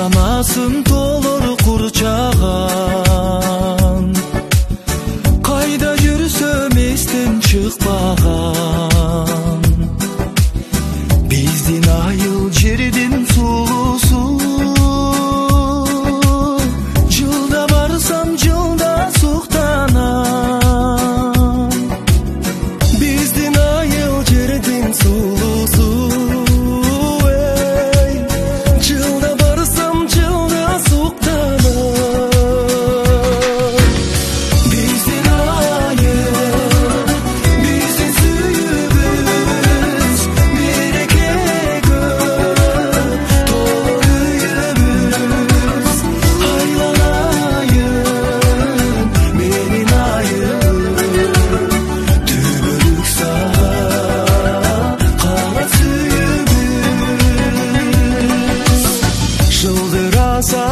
Sanasın dolur kurçağan, kayda yürüsöm estin çıkmağan. Bizdin ayıl jerdin sulusu, жылда барсам жылда суктанам. Биздин айыл жердин сулусу, жылда барсам жылда суктанам. Биздин айыл, биздин сүйүүбүз, берекеге толы үйүбүз. Айланайын менин айылым, түбөлүк сага кала сүйүүбүз. Жылдыраса